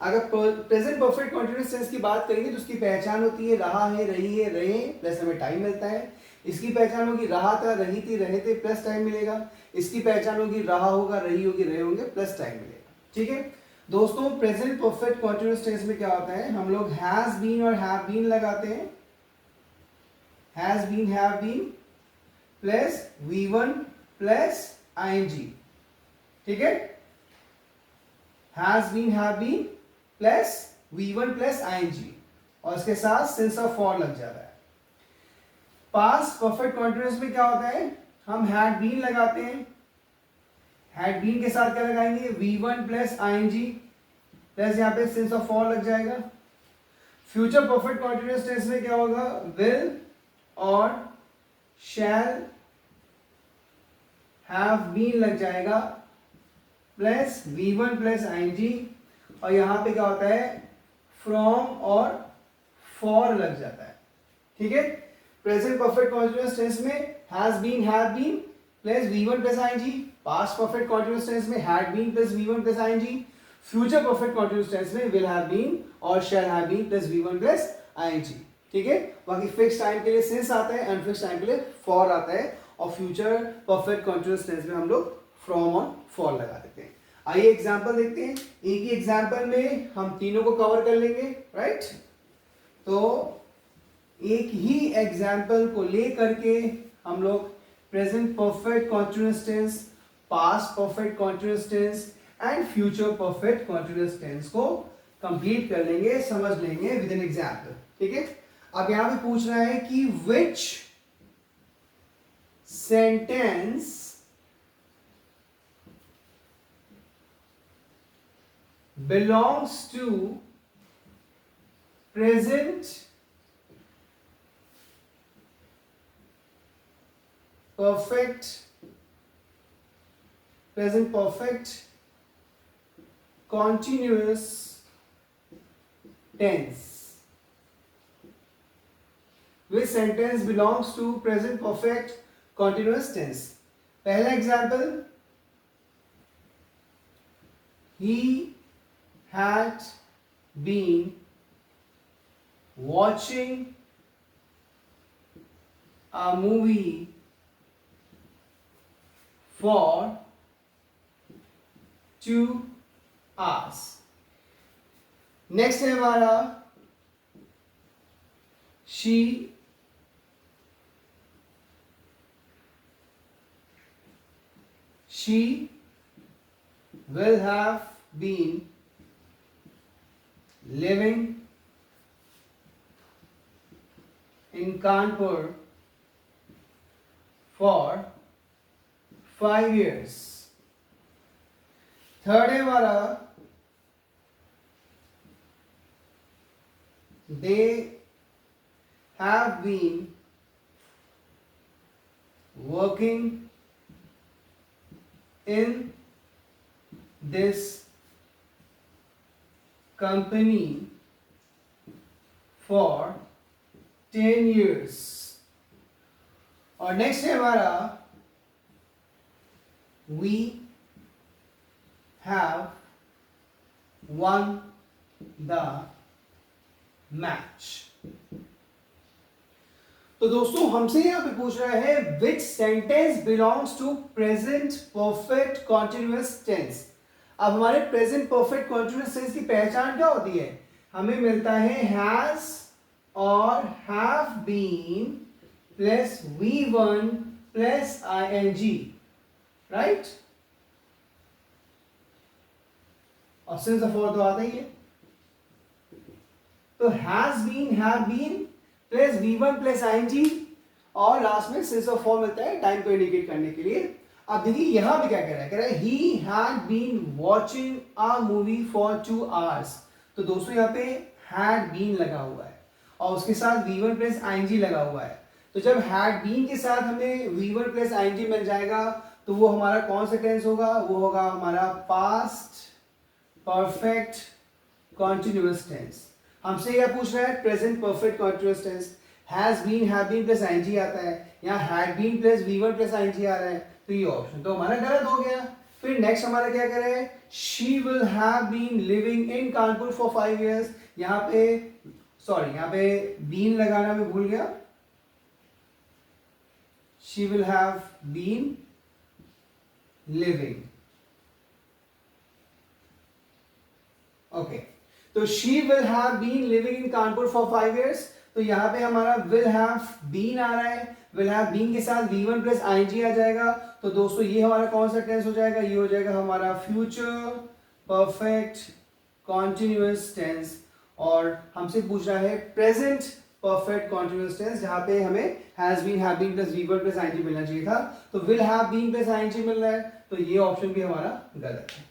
अगर प्रेजेंट परफेक्ट कॉन्टिन्यूअस टेंस की बात करेंगे तो उसकी पहचान होती है रहा है, रही है, रहे प्लस हमें टाइम मिलता है। इसकी पहचान होगी रहा था, रही थी, रहे थे प्लस टाइम मिलेगा। इसकी पहचान होगी रहा होगा, रही होगी, रहे होंगे प्लस टाइम मिलेगा। ठीक है दोस्तों, प्रेजेंट परफेक्ट कॉन्टिन्यूअस टेंस में क्या होता है, हम लोग हैज बीन और हैव बीन लगाते हैं, has been, have been plus V1 plus ING. ठीक है, has been, have been plus V1 plus ING और इसके साथ सिंस ऑफ फॉर लग जाता है। पास्ट परफेक्ट कॉन्टिन्यूअस में क्या होता है, हम हैड बीन लगाते हैं, हैड बीन के साथ क्या लगाएंगे, V1 प्लस आईएनजी प्लस यहां पे सिंस ऑफ फॉर लग जाएगा। फ्यूचर परफेक्ट कॉन्टिन्यूअस टेंस में क्या होगा, विल और शैल हैव बीन लग जाएगा प्लस V1 प्लस आईएनजी और यहां पे क्या होता है, फ्रॉम और फॉर लग जाता है। ठीक है, प्रेजेंट परफेक्ट कॉन्टिन्यूअस टेंस में has been, have been plus V1 plus ING, past perfect continuous tense में had been plus V1 plus ING, future perfect continuous tense में विल हैव बीन और shall have been plus V1 plus ING. ठीक है, बाकी फिक्स टाइम के लिए सिंस आता है, अनफिक्स टाइम के लिए फॉर आता है और फ्यूचर परफेक्ट कॉन्टिन्यूअस टेंस में हम लोग फ्रॉम और फॉर लगा देते हैं। आइए एग्जाम्पल देखते हैं, एक ही एग्जाम्पल में हम तीनों को कवर कर लेंगे, राइट। तो एक ही एग्जाम्पल को ले करके हम लोग present perfect continuous tense, past perfect continuous tense and future perfect continuous tense को कंप्लीट कर लेंगे, समझ लेंगे विद एन एग्जाम्पल, ठीक है। अब यहां पे पूछ रहा है कि विच sentence belongs to present perfect continuous tense. Which sentence belongs to present perfect continuous tense? पहला example, he had been watching a movie for 2 hours. Next है हमारा she will have been living in Kanpur for 5 years. Third है हमारा, they have been working in this company for 10 years. और नेक्स्ट है हमारा, we have won the match. तो दोस्तों हमसे यहां पे पूछ रहा है which sentence belongs to present perfect continuous tense. अब हमारे प्रेजेंट परफेक्ट कॉन्टिन्यूअस टेंस की पहचान क्या होती है? हमें मिलता है हैज और have been plus V1 plus ING, right. और सिंस ऑफ तो आता ही है, तो has been, have been plus V1 plus ING और लास्ट में सिंस ऑफ मिलता है टाइम को इंडिकेट करने के लिए। अब देखिए यहां पे क्या कह रहा है, कह रहा है he had been watching a movie for 2 hours। तो दोस्तों यहाँ पे had been लगा हुआ है और उसके साथ V1 प्लस ING लगा हुआ है। तो जब had been के साथ हमें V1 प्लस ING मिल जाएगा तो वो हमारा कौन सा टेंस होगा? वो होगा हमारा पास्ट परफेक्ट कॉन्टिन्यूअस टेंस। हमसे यह पूछ रहा है present perfect continuous tense, has been, have been plus ING आता है, यहाँ had been plus V1 plus ING आ रहा है, तो ये ऑप्शन तो हमारा गलत हो गया। फिर नेक्स्ट हमारा क्या कर रहा है, she will have been living in Kanpur for 5 years। यहाँ पे यहाँ पे बीन लगाना मैं भूल गया, she will have been living, okay. तो she will have been living in Kanpur for 5 years। तो यहाँ पे हमारा विल हैव बीन आ रहा है, विल हैव बीन के साथ V1 प्लस ING आ जाएगा। तो दोस्तों ये हमारा कौन सा टेंस हो जाएगा? ये हो जाएगा हमारा फ्यूचर परफेक्ट कॉन्टिन्यूअस टेंस। और हमसे पूछ रहा है प्रेजेंट परफेक्ट कॉन्टिन्यूअस टेंस, जहां पे हमें has been, have been plus V1 plus ING मिलना चाहिए था, तो will have been plus ING मिल रहा है, तो ये ऑप्शन भी हमारा गलत है।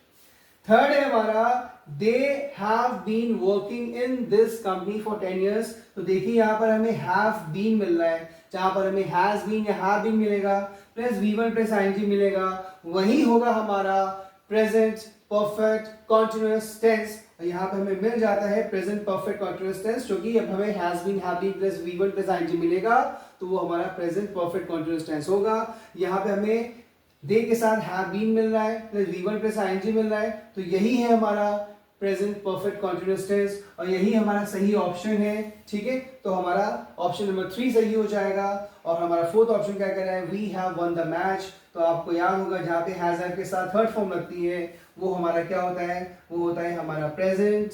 थर्ड है हमारा they have been working in this company for 10 years। तो देखिए यहाँ पर हमें हैव बीन मिल रहा है, जहां पर हमें हैज बीन या हैव बीन मिलेगा प्लस V1 प्लस ING मिलेगा, वही होगा हमारा प्रेजेंट परफेक्ट कॉन्टिन्यूअस टेंस। यहाँ पे हमें मिल जाता है प्रेजेंट परफेक्ट कॉन्टिन्यूअस टेंस, क्योंकि अब हमें has been, have been plus V1 plus ING मिलेगा, तो वो हमारा प्रेजेंट परफेक्ट कॉन्टिन्यूअस टेंस होगा। यहाँ पे हमें दे के साथ हैव बीन मिल रहा है प्लस V1 प्लस ING मिल रहा है, तो यही है हमारा प्रेजेंट परफेक्ट कॉन्टिन्यूअस टेंस, और यही हमारा सही ऑप्शन है, ठीक है। तो हमारा ऑप्शन नंबर 3 सही हो जाएगा। और हमारा फोर्थ ऑप्शन क्या कह रहा है, we have won the match. तो आपको याद होगा जहाँ पे हैज हैव के साथ थर्ड फॉर्म लगती है वो हमारा क्या होता है, वो होता है हमारा प्रेजेंट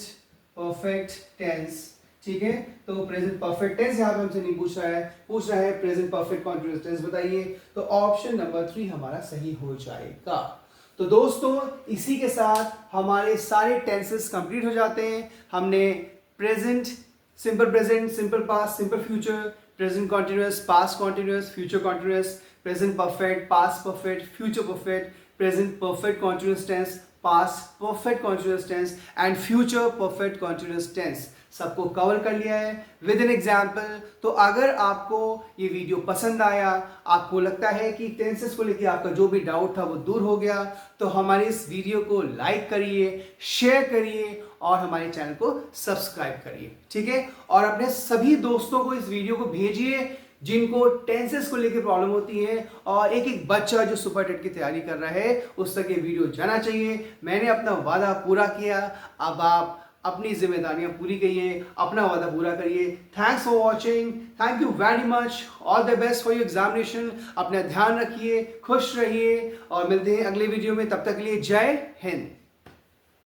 परफेक्ट टेंस, ठीक है। तो प्रेजेंट परफेक्ट टेंस यहाँ पे हमसे नहीं पूछ रहा है, पूछ रहा है प्रेजेंट परफेक्ट कॉन्टिन्यूअस टेंस बताइए। तो ऑप्शन नंबर 3 हमारा सही हो जाएगा। तो दोस्तों इसी के साथ हमारे सारे टेंसेस कंप्लीट हो जाते हैं। हमने present, simple past, simple future, present continuous, past continuous, future continuous, present perfect, past perfect, future perfect, present perfect continuous tense, past perfect continuous tense and future perfect continuous tense सबको कवर कर लिया है विद एन एग्जाम्पल। तो अगर आपको ये वीडियो पसंद आया, आपको लगता है कि टेंसेस को लेकर आपका जो भी डाउट था वो दूर हो गया, तो हमारे इस वीडियो को लाइक करिए, शेयर करिए और हमारे चैनल को सब्सक्राइब करिए, ठीक है। और अपने सभी दोस्तों को इस वीडियो को भेजिए जिनको टेंसेस को लेकर प्रॉब्लम होती है, और एक एक बच्चा जो सुपर टेट की तैयारी कर रहा है उस तक ये वीडियो जाना चाहिए। मैंने अपना वादा पूरा किया, अब आप अपनी जिम्मेदारियां पूरी करिए, अपना वादा पूरा करिए। Thanks for watching, thank you very much, all the best for your examination. अपना ध्यान रखिए, खुश रहिए और मिलते हैं अगले वीडियो में। तब तक के लिए जय हिंद।